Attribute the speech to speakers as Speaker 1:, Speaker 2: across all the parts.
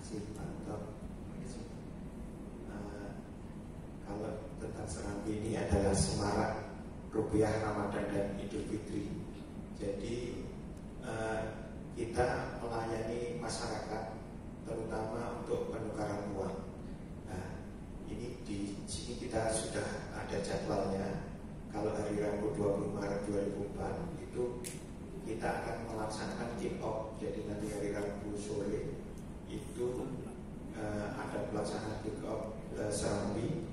Speaker 1: kasih Pak Tom. Kalau tentang Serambi ini adalah semarak rupiah Ramadan dan Idul Fitri. Jadi kita melayani masyarakat terutama untuk penukaran uang. Nah, ini di sini kita sudah ada jadwalnya. Kalau hari Rabu 20 Maret 2004 itu kita akan melaksanakan kick off. Jadi nanti hari Rabu sore itu ada pelaksanaan kick off Serambi.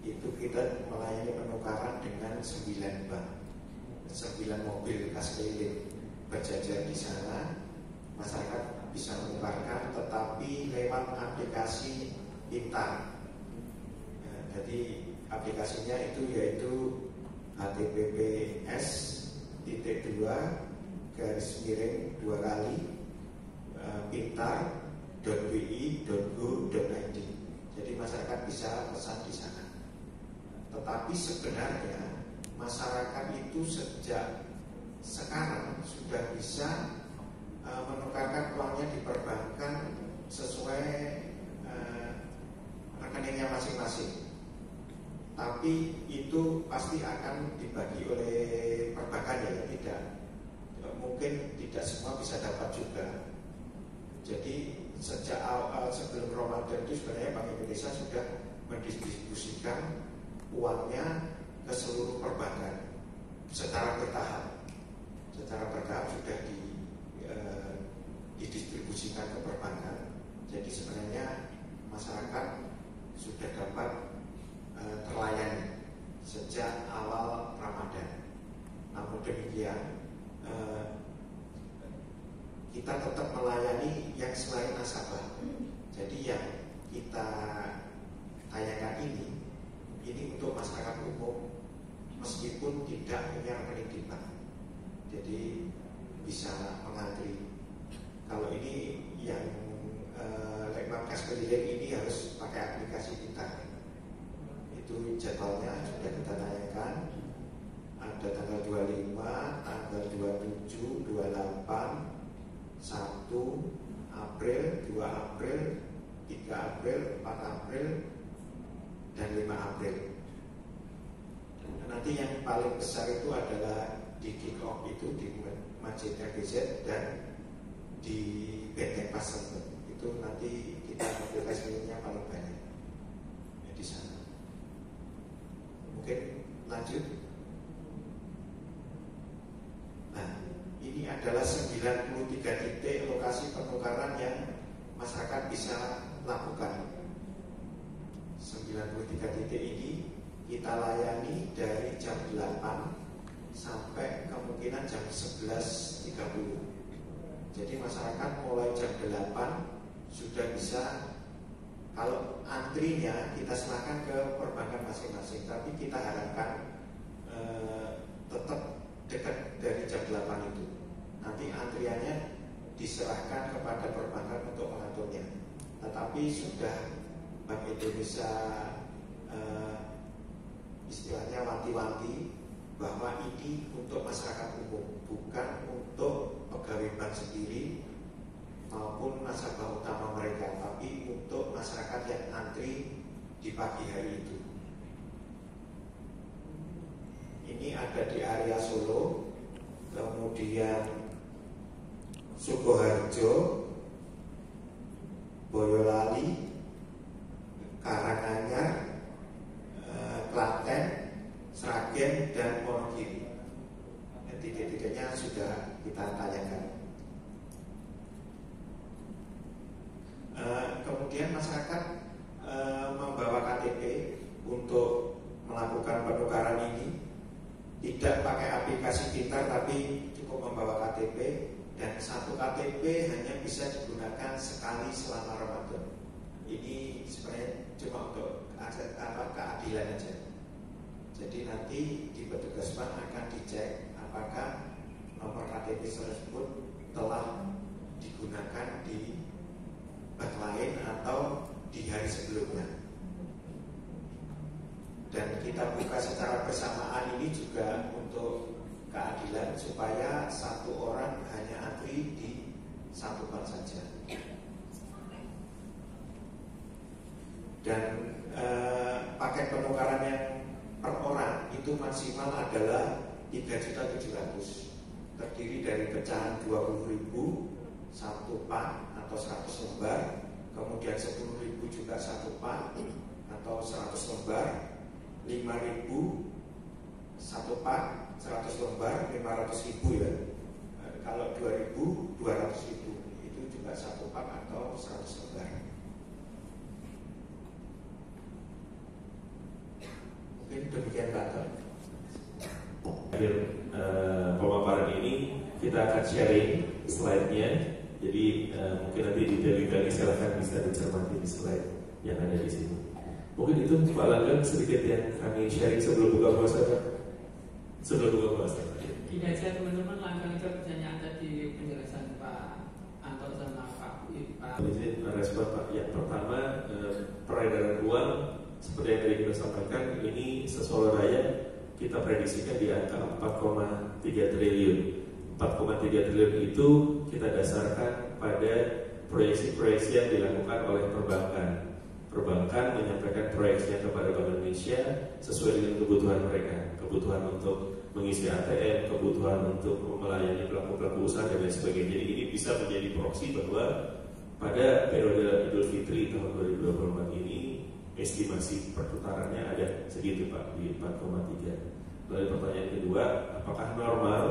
Speaker 1: Itu kita melayani penukaran dengan 9 bank, 9 mobil kas keliling berjajar di sana. Masyarakat bisa menukarkan tetapi lewat aplikasi pintar. Jadi aplikasinya itu yaitu https://2 pintar.bi.go.id. Jadi masyarakat bisa pesan di sana. Tetapi sebenarnya masyarakat itu sejak sekarang sudah bisa menukarkan uangnya di perbankan sesuai rekeningnya masing-masing. Tapi itu pasti akan dibagi oleh perbankan ya, tidak mungkin tidak semua bisa dapat juga. Jadi sejak sebelum Ramadan itu sebenarnya Bank Indonesia sudah mendistribusikan uangnya ke seluruh perbankan secara bertahap. Secara bertahap sudah didistribusikan ke perbankan. Jadi sebenarnya masyarakat sudah dapat terlayani sejak awal Ramadan. Namun demikian kita tetap melayani yang selain nasabah. Jadi yang kita tanyakan ini untuk masyarakat umum meskipun tidak punya rekening di bank. Jadi bisa mengantri. Kalau ini yang lewat kas keliling ini harus pakai aplikasi pintar. Itu jadwalnya sudah kita tanyakan. Ada tanggal 25, tanggal 27, 28, 1 April, 2 April, 3 April, 4 April, dan 5 April. Nanti yang paling besar itu adalah di kick off itu di Masjid RGZ dan di Benteng Pasar. Itu nanti kita aplikasinya paling banyak ya, di sana. Mungkin lanjut. Nah, ini adalah 93 titik lokasi penukaran yang masyarakat bisa lakukan. 93 titik ini kita layani dari jam 8 sampai kemungkinan jam 11.30. Jadi masyarakat mulai jam 8 sudah bisa. Kalau antrinya kita serahkan ke perbankan masing-masing, tapi kita harapkan tetap dekat dari jam 8 itu. Nanti antriannya diserahkan kepada perbankan untuk mengaturnya. Tetapi sudah Bank Indonesia istilahnya wanti-wanti bahwa ini untuk masyarakat umum, bukan untuk pegawai bank sendiri maupun nasabah utama mereka, tapi untuk masyarakat yang antri di pagi hari itu. Ini ada di area Solo, kemudian Sukoharjo, Boyolali, Karanganyar, Klaten, Sragen, dan Wonogiri. Titik-titiknya sudah kita tanyakan. Kemudian masyarakat membawa KTP untuk melakukan penukaran ini. Tidak pakai aplikasi pintar, tapi cukup membawa KTP. Dan satu KTP hanya bisa digunakan sekali selama Ramadan. Ini sebenarnya cuma untuk keadilan aja. Jadi nanti di petugas bank akan dicek apakah nomor KTP tersebut telah digunakan di bank lain atau di hari sebelumnya. Dan kita buka secara bersamaan ini juga untuk keadilan supaya satu orang hanya antri di satu bank saja. Dan paket penukaran yang per orang itu maksimal adalah 3.700.000, terdiri dari pecahan 20.000 satu pak atau 100 lembar, kemudian 10.000 juga satu pak atau 100 lembar, 5.000 satu pak 100 lembar 500.000 ya. Kalau 2.000 200.000, itu juga satu pak atau 100 lembar. Mungkin demikian Pak Tom.
Speaker 2: Akhir pemaparan ini kita akan sharing slide-nya. Jadi mungkin nanti detail-detailnya silahkan bisa dicermati di slide yang ada di sini. Mungkin itu Pak Langgeng sedikit yang kami sharing sebelum buka puasa. Sebelum buka puasa.
Speaker 3: Tidak saja teman-teman, langsung ke pertanyaan tadi penjelasan Pak Anto sama Pak Ipa.
Speaker 2: Izin respon Pak. Yang pertama, peredaran uang seperti yang tadi kita sampaikan, ini Solo Raya kita prediksikan di angka 4,3 triliun. 4,3 triliun itu kita dasarkan pada proyeksi-proyeksi yang dilakukan oleh perbankan. Perbankan menyampaikan proyeksinya kepada Bank Indonesia sesuai dengan kebutuhan mereka, kebutuhan untuk mengisi ATM, kebutuhan untuk melayani pelaku-pelaku usaha dan lain sebagainya. Jadi ini bisa menjadi proksi bahwa pada periode Idul Fitri tahun 2024 ini estimasi perputarannya ada segitu Pak, di 4,3. Lalu pertanyaan kedua, apakah normal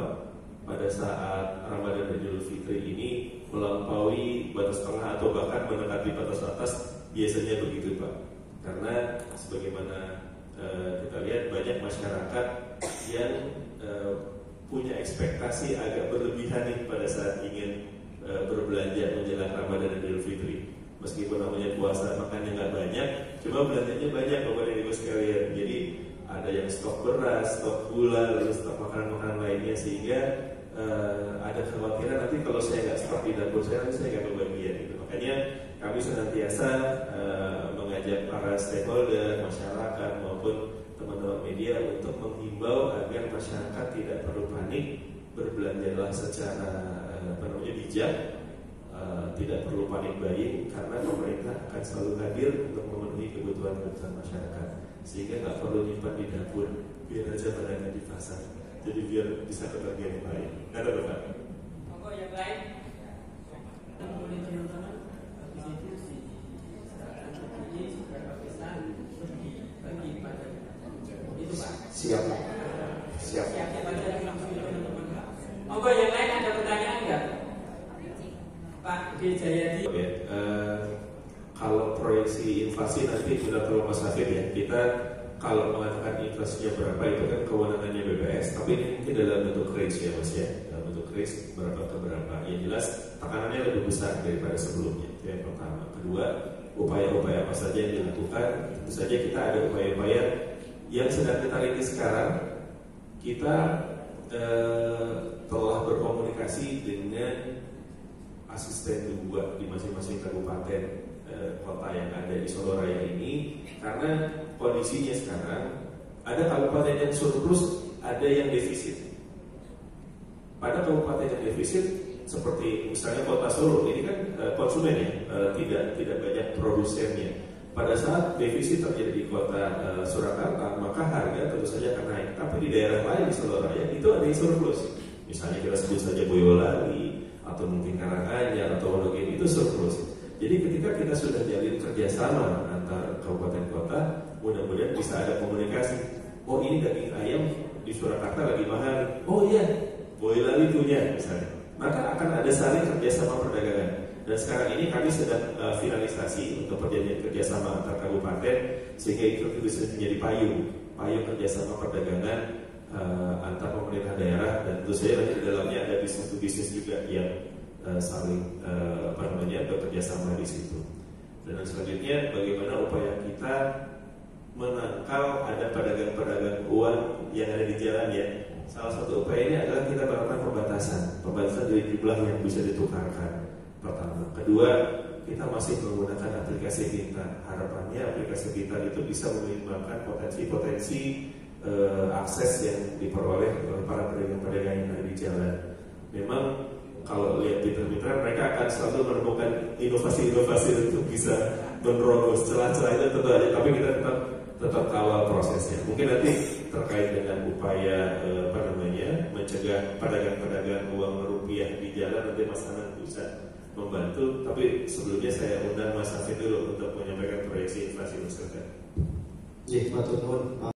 Speaker 2: pada saat Ramadan dan Idul Fitri ini melampaui batas tengah atau bahkan mendekati batas atas? Biasanya begitu Pak, karena sebagaimana kita lihat banyak masyarakat yang punya ekspektasi agak berlebihan nih pada saat ingin berbelanja menjelang Ramadan dan Idul Fitri. Meskipun namanya puasa makannya nggak banyak, cuma belanjanya banyak Bapak dan Ibu sekalian. Jadi ada yang stok beras, stok gula, lalu stok makanan-makanan lainnya, sehingga ada kekhawatiran nanti kalau saya nggak stok di dapur saya, nanti saya nggak kebagian gitu. Makanya kami senantiasa mengajak para stakeholder, masyarakat maupun teman-teman media untuk menghimbau agar masyarakat tidak perlu panik, berbelanjalah secara bijak, tidak perlu panik buying, karena pemerintah akan selalu hadir untuk memenuhi kebutuhan masyarakat, sehingga nggak perlu nyimpan di dapur, biar aja berada di pasar, jadi biar bisa kebagian yang lain. Ada Bapak?
Speaker 3: Monggo yang lain.
Speaker 1: Siap. Siap.
Speaker 3: Monggo yang lain ada pertanyaan enggak? Pak Jayadi.
Speaker 2: Kalau proyeksi inflasi nanti sudah terlalu Mas Hafid ya. Kita kalau mengatakan inflasinya berapa itu kan kewenangannya BPS, tapi ini mungkin dalam bentuk range ya Mas ya, dalam bentuk range berapa ke berapa. Yang jelas tekanannya lebih besar daripada sebelumnya. Itu yang pertama. Kedua, upaya-upaya apa saja yang dilakukan. Tentu saja kita ada upaya-upaya yang sedang kita rintis sekarang. Kita telah berkomunikasi dengan asisten 2 di masing-masing kabupaten kota yang ada di Solo Raya ini, karena kondisinya sekarang ada kabupaten yang surplus, ada yang defisit. Pada kabupaten yang defisit seperti misalnya kota Solo ini kan konsumen ya, tidak banyak produsennya. Pada saat defisit terjadi di kota Surakarta, maka harga tentu saja akan naik. Tapi di daerah lain di Solo Raya itu ada yang surplus. Misalnya kita sebut saja Boyolali atau mungkin Karanganyar atau Wonogiri, itu surplus. Jadi ketika kita sudah jalin kerjasama antar kabupaten kota, mudah-mudahan bisa ada komunikasi. Oh ini daging ayam di Surakarta lagi mahal. Oh iya, Boyolali punya misalnya. Maka akan ada saling kerjasama perdagangan. Dan sekarang ini kami sedang finalisasi untuk perjanjian kerjasama antar kabupaten, sehingga itu bisa menjadi payung kerjasama perdagangan antar pemerintah daerah, dan tentu saja di dalamnya ada bisnis juga yang saling bekerja sama di situ. Dan selanjutnya bagaimana upaya kita menangkal ada pedagang-pedagang uang yang ada di jalan ya. Salah satu upaya ini adalah kita melakukan pembatasan dari jumlah yang bisa ditukarkan. Pertama, kedua, kita masih menggunakan aplikasi Pintar. Harapannya aplikasi Pintar itu bisa menimbulkan potensi-potensi akses yang diperoleh oleh para pedagang-pedagang yang ada di jalan. Memang kalau lihat mitra-mitra mereka akan selalu menemukan inovasi-inovasi untuk bisa menerobos celah-celah itu tentu aja, tapi kita tetap kawal prosesnya. Mungkin nanti terkait dengan upaya mencegah pedagang-pedagang uang rupiah di jalan, nanti Mas Anand bisa membantu. Tapi sebelumnya saya undang Mas Hafid dulu untuk menyampaikan proyeksi inflasi masyarakat.
Speaker 4: Matur nuwun.